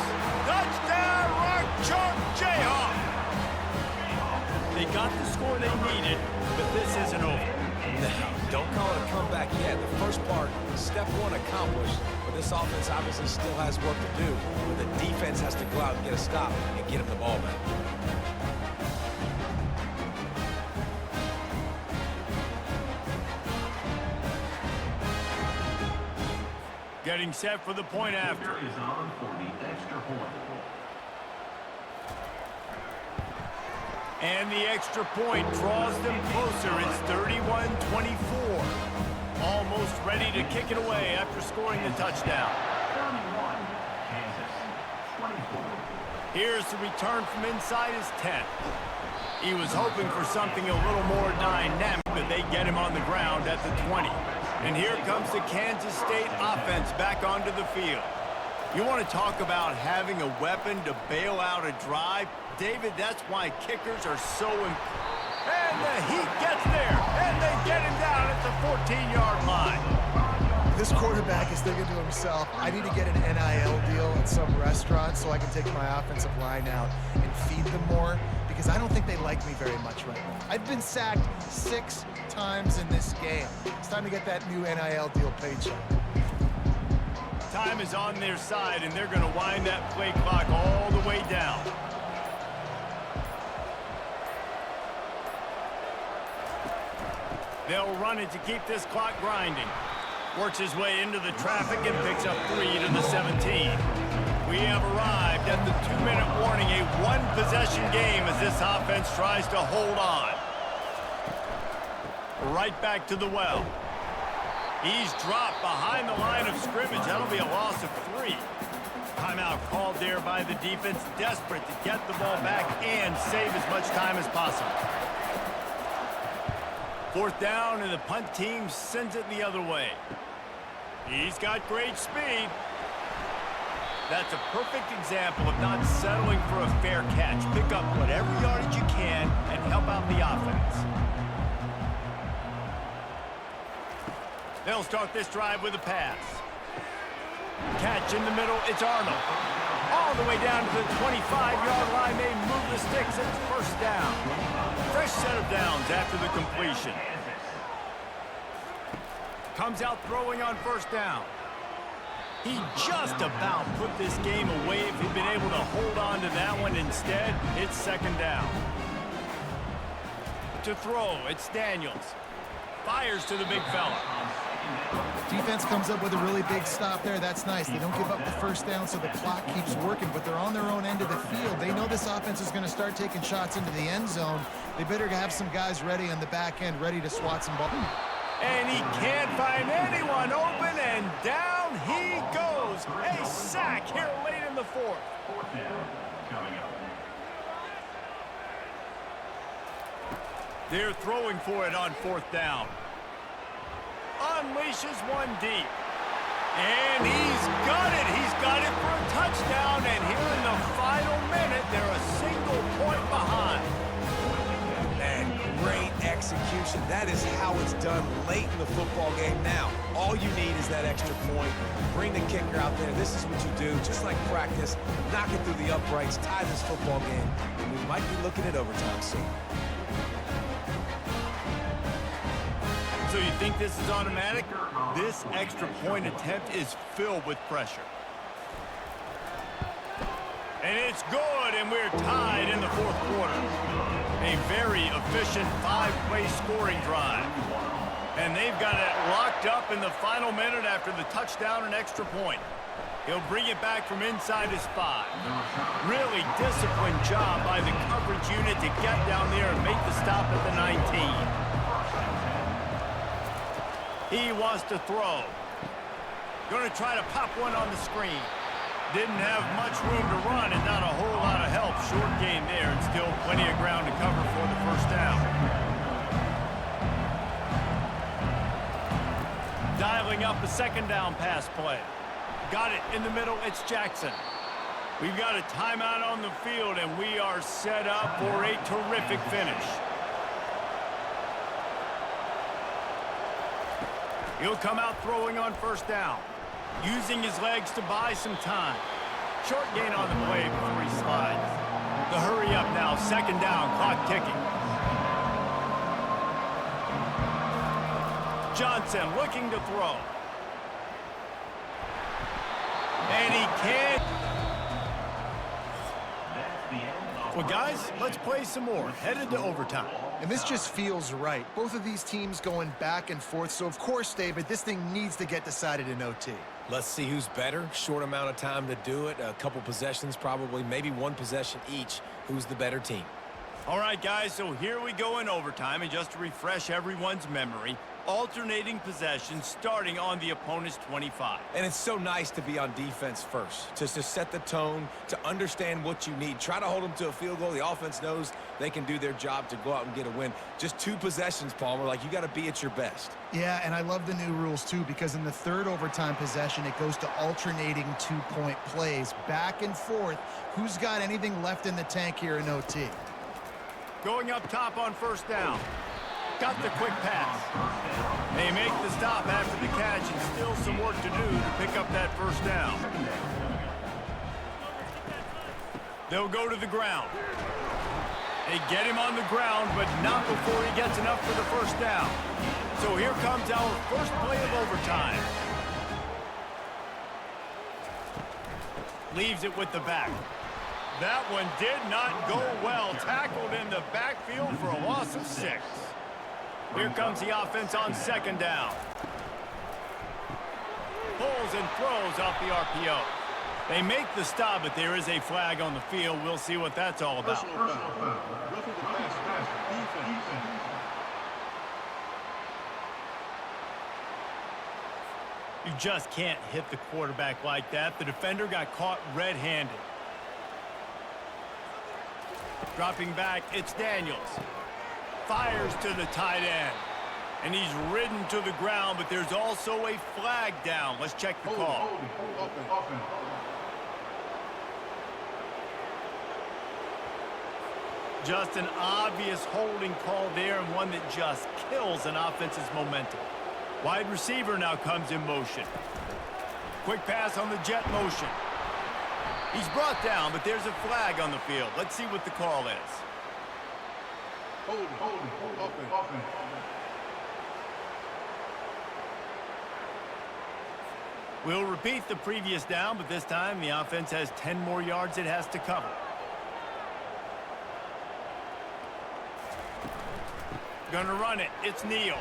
Touchdown, Rock Chalk Jayhawk. They got the score they needed, but this isn't over. No, don't call it a comeback yet. The first part, step one accomplished, but this offense obviously still has work to do. But the defense has to go out and get a stop and get him the ball back. Getting set for the point after. Is on for the extra point. And the extra point draws them closer. It's 31-24. Almost ready to kick it away after scoring the touchdown. 31, Kansas. 24. Here's the return from inside his 10. He was hoping for something a little more dynamic, but they get him on the ground at the 20. And here comes the Kansas State offense back onto the field. You want to talk about having a weapon to bail out a drive? David, that's why kickers are so important. And the Heat gets there, and they get him down at the 14-yard line. This quarterback is thinking to himself, I need to get an NIL deal at some restaurant so I can take my offensive line out and feed them more, because I don't think they like me very much right now. I've been sacked 6 times in this game. It's time to get that new NIL deal paycheck. Time is on their side, and they're going to wind that play clock all the way down. They'll run it to keep this clock grinding. Works his way into the traffic and picks up 3 to the 17. We have arrived at the 2-minute warning, a one-possession game as this offense tries to hold on. Right back to the well. He's dropped behind the line of scrimmage. That'll be a loss of 3. Timeout called there by the defense, desperate to get the ball back and save as much time as possible. 4th down, and the punt team sends it the other way. He's got great speed. That's a perfect example of not settling for a fair catch. Pick up whatever yardage you can and help out the offense. They'll start this drive with a pass. Catch in the middle, it's Arnold. All the way down to the 25-yard line, they move the sticks, it's first down. Fresh set of downs after the completion. Comes out throwing on first down. He just about put this game away if he'd been able to hold on to that one. Instead, it's second down. To throw, it's Daniels. Fires to the big fella. Defense comes up with a really big stop there. That's nice. They don't give up the first down, so the clock keeps working, but they're on their own end of the field. They know this offense is going to start taking shots into the end zone. They better have some guys ready on the back end, ready to swat some ball. And he can't find anyone open, and down he goes. A sack here late in the 4th. 4th down coming up. They're throwing for it on 4th down. Unleashes one deep. And he's got it. He's got it for a touchdown. And here in the final minute, they're a single point behind. And great execution. That is how it's done late in the football game now. All you need is that extra point. Bring the kicker out there. This is what you do, just like practice. Knock it through the uprights, tie this football game, and we might be looking at overtime soon. So you think this is automatic? This extra point attempt is filled with pressure. And it's good, and we're tied in the fourth quarter. A very efficient 5-play scoring drive. And they've got it locked up in the final minute after the touchdown and extra point. He'll bring it back from inside his 5. Really disciplined job by the coverage unit to get down there and make the stop at the 19. He wants to throw. Going to try to pop one on the screen. Didn't have much room to run and not a whole lot of help. Short game there and still plenty of ground to cover for the first down. Dialing up a second down pass play. Got it in the middle. It's Jackson. We've got a timeout on the field, and we are set up for a terrific finish. He'll come out throwing on first down, using his legs to buy some time. Short gain on the play before he slides. The hurry up now, second down, clock ticking. Johnson looking to throw. And he can't. Well, guys, let's play some more. Headed to overtime. And this just feels right. Both of these teams going back and forth. So, of course, David, this thing needs to get decided in OT. Let's see who's better. Short amount of time to do it. A couple possessions probably, maybe one possession each. Who's the better team? All right, guys, so here we go in overtime. And just to refresh everyone's memory, alternating possessions starting on the opponent's 25. And it's so nice to be on defense first, just to set the tone, to understand what you need. Try to hold them to a field goal. The offense knows they can do their job to go out and get a win. Just 2 possessions, Palmer, like you got to be at your best. Yeah, and I love the new rules, too, because in the third overtime possession, it goes to alternating 2-point plays, back and forth. Who's got anything left in the tank here in OT? Going up top on first down. Got the quick pass. They make the stop after the catch, and still some work to do to pick up that first down. They'll go to the ground. They get him on the ground, but not before he gets enough for the first down. So here comes our first play of overtime. Leaves it with the back. That one did not go well. Tackled in the backfield for a loss of 6. Here comes the offense on second down. Pulls and throws off the RPO. They make the stop, but there is a flag on the field. We'll see what that's all about. You just can't hit the quarterback like that. The defender got caught red-handed. Dropping back, it's Daniels. Fires to the tight end. And he's ridden to the ground, but there's also a flag down. Let's check the call. Just an obvious holding call there, and one that just kills an offense's momentum. Wide receiver now comes in motion. Quick pass on the jet motion. He's brought down, but there's a flag on the field. Let's see what the call is. We'll repeat the previous down, but this time the offense has 10 more yards it has to cover. Gonna run it. It's Neal.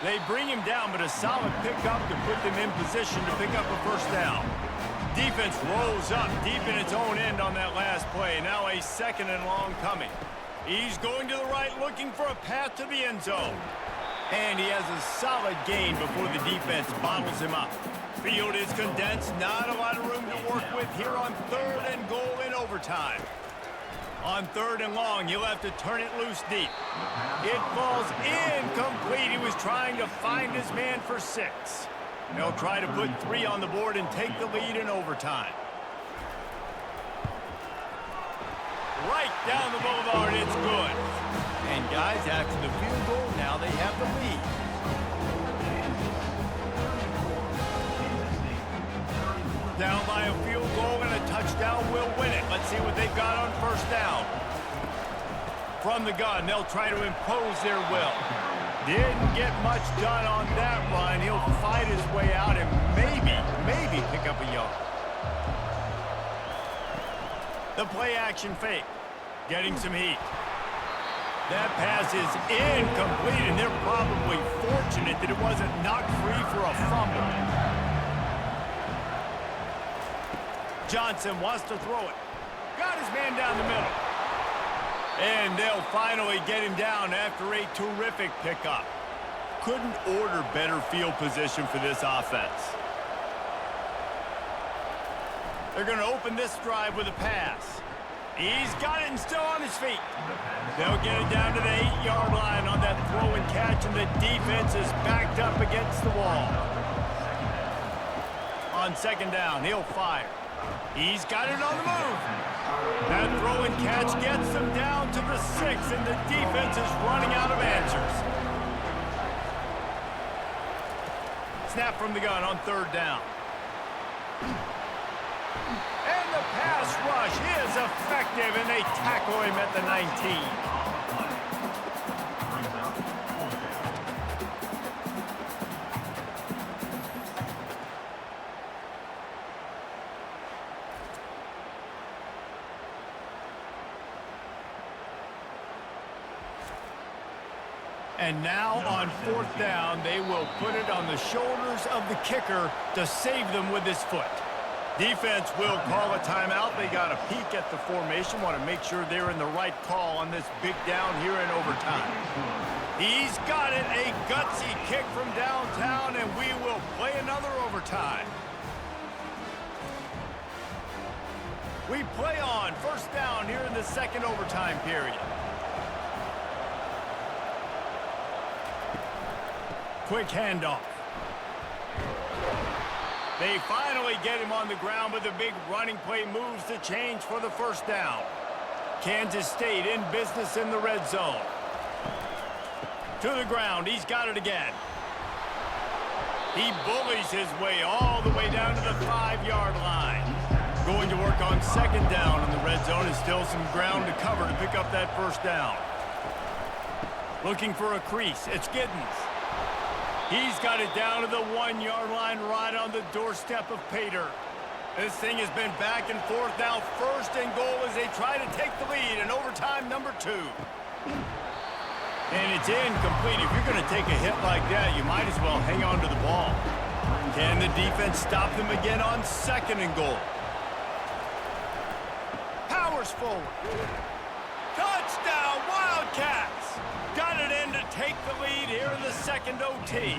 They bring him down, but a solid pickup to put them in position to pick up a first down. Defense rolls up deep in its own end on that last play. Now a second and long coming. He's going to the right, looking for a path to the end zone. And he has a solid gain before the defense bottles him up. Field is condensed. Not a lot of room to work with here on third and goal in overtime. On third and long, he'll have to turn it loose deep. It falls incomplete. He was trying to find his man for 6. They'll try to put 3 on the board and take the lead in overtime. Right down the boulevard, it's good. And guys, after the field goal, now they have the lead. Down by a field goal and a touchdown will win it. Let's see what they've got on first down. From the gun, they'll try to impose their will. Didn't get much done on that run. He'll fight his way out and maybe pick up a yard. The play action fake. Getting some heat. That pass is incomplete, and they're probably fortunate that it wasn't knocked free for a fumble. Johnson wants to throw it. Got his man down the middle. And they'll finally get him down after a terrific pickup. Couldn't order better field position for this offense. They're going to open this drive with a pass. He's got it and still on his feet. They'll get it down to the 8-yard line on that throw and catch, and the defense is backed up against the wall. On second down, he'll fire. He's got it on the move. That throw and catch gets them down to the 6, and the defense is running out of answers. Snap from the gun on third down. And the pass rush is effective, and they tackle him at the 19. And now on fourth down, they will put it on the shoulders of the kicker to save them with his foot. Defense will call a timeout. They got a peek at the formation, want to make sure they're in the right call on this big down here in overtime. He's got it, a gutsy kick from downtown, and we will play another overtime. We play on first down here in the second overtime period. Quick handoff. They finally get him on the ground, but the big running play moves the change for the first down. Kansas State in business in the red zone. To the ground, he's got it again. He bullies his way all the way down to the 5-yard line. Going to work on second down in the red zone, and still some ground to cover to pick up that first down. Looking for a crease, it's Giddens. He's got it down to the 1-yard line right on the doorstep of Pater. This thing has been back and forth now. First and goal as they try to take the lead in overtime number 2. And it's incomplete. If you're going to take a hit like that, you might as well hang on to the ball. Can the defense stop them again on second and goal? Powers forward. Touchdown, Wildcats! Got it in to take the lead here in the second OT.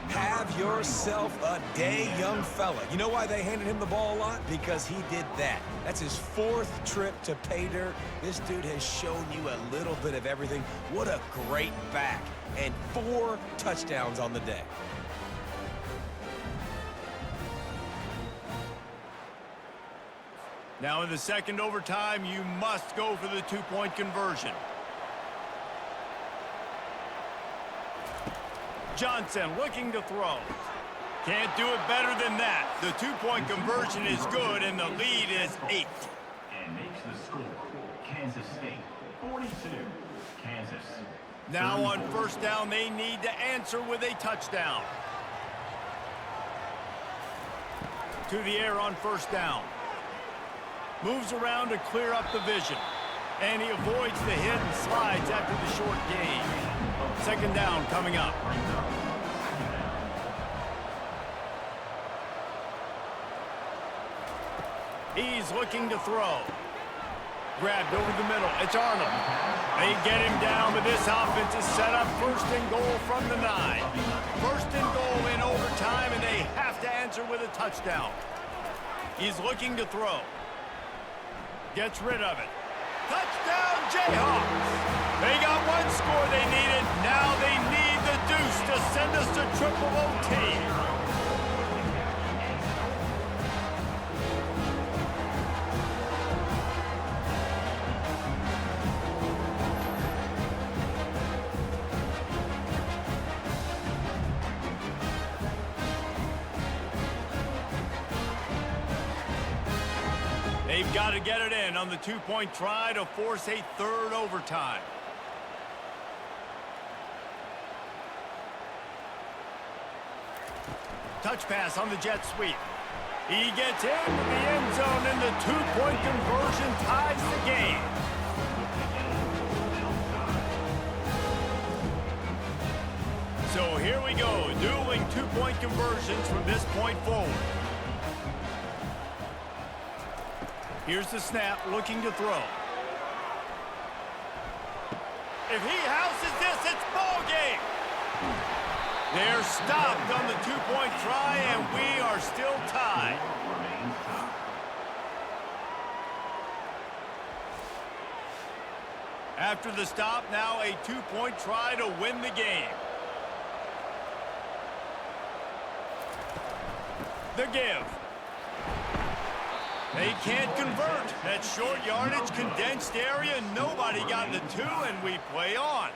Have yourself a day, young fella. You know why they handed him the ball a lot? Because he did that. That's his 4th trip to pay dirt. This dude has shown you a little bit of everything. What a great back. And 4 touchdowns on the day. Now in the second overtime, you must go for the 2-point conversion. Johnson looking to throw. Can't do it better than that. The 2-point conversion is good, and the lead is 8. And makes the score, Kansas State 42, Kansas. Now on first down, they need to answer with a touchdown. To the air on first down. Moves around to clear up the vision. And he avoids the hit and slides after the short gain. Second down coming up. He's looking to throw. Grabbed over the middle. It's Arnold. They get him down, but this offense is set up first and goal from the 9. First and goal in overtime, and they have to answer with a touchdown. He's looking to throw. Gets rid of it. Touchdown, Jayhawks! They got one score they needed. Now they need the deuce to send us to triple OT. Got to get it in on the two-point try to force a third overtime. Touch pass on the jet sweep. He gets into the end zone, and the two-point conversion ties the game. So here we go, dueling two-point conversions from this point forward. Here's the snap, looking to throw. If he houses this, it's ball game. They're stopped on the two-point try, and we are still tied. After the stop, now a two-point try to win the game. The give. They can't convert. That short yardage, condensed area, nobody got the two, and we play on.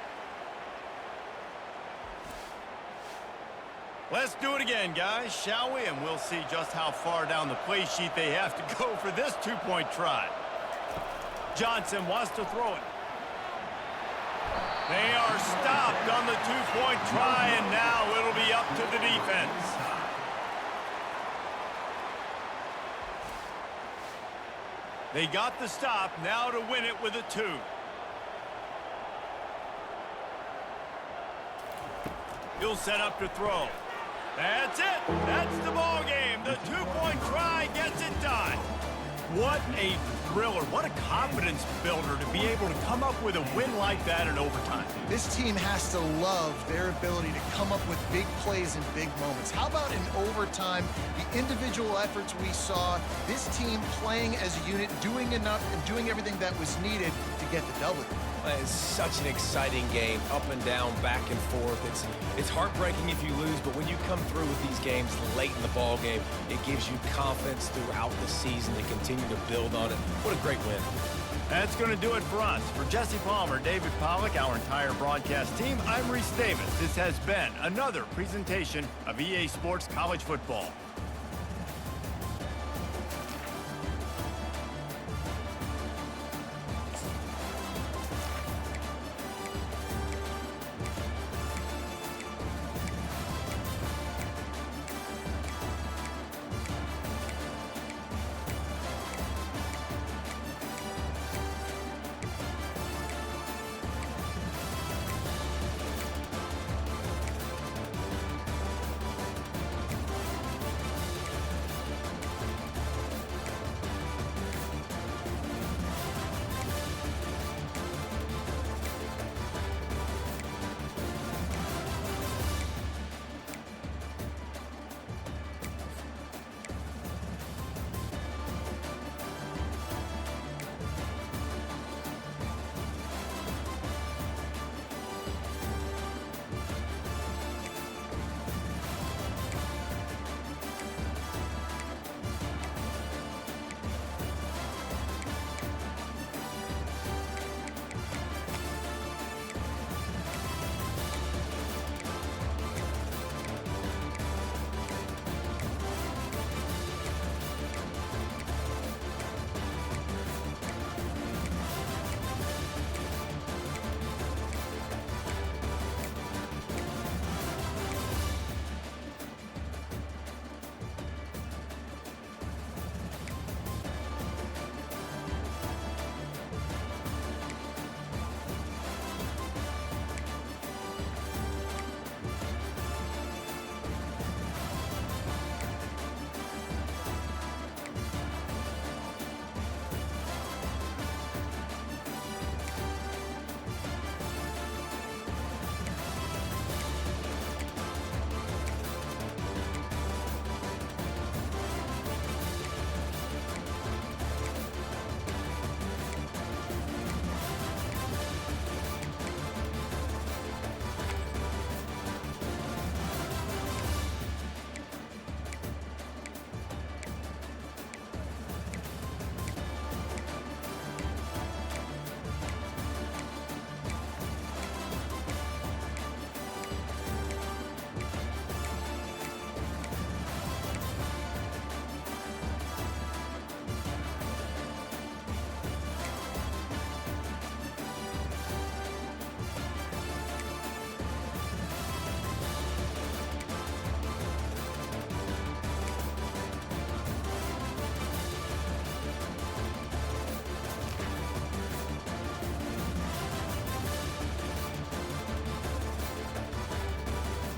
Let's do it again, guys, shall we? And we'll see just how far down the play sheet they have to go for this two-point try. Johnson wants to throw it. They are stopped on the two-point try, and now it'll be up to the defense. They got the stop, now to win it with a two. He'll set up to throw. That's it. That's the ball game. The two-point try gets it done. What a thriller. What a confidence builder to be able to come up with a win like that in overtime. This team has to love their ability to come up with big plays in big moments. How about in overtime, the individual efforts we saw, this team playing as a unit, doing enough and doing everything that was needed to get the W. It's such an exciting game, up and down, back and forth. It's heartbreaking if you lose, but when you come through with these games late in the ball game, it gives you confidence throughout the season to continue to build on it. What a great win. That's going to do it for us. For Jesse Palmer, David Pollack, our entire broadcast team, I'm Reese Davis. This has been another presentation of EA Sports College Football.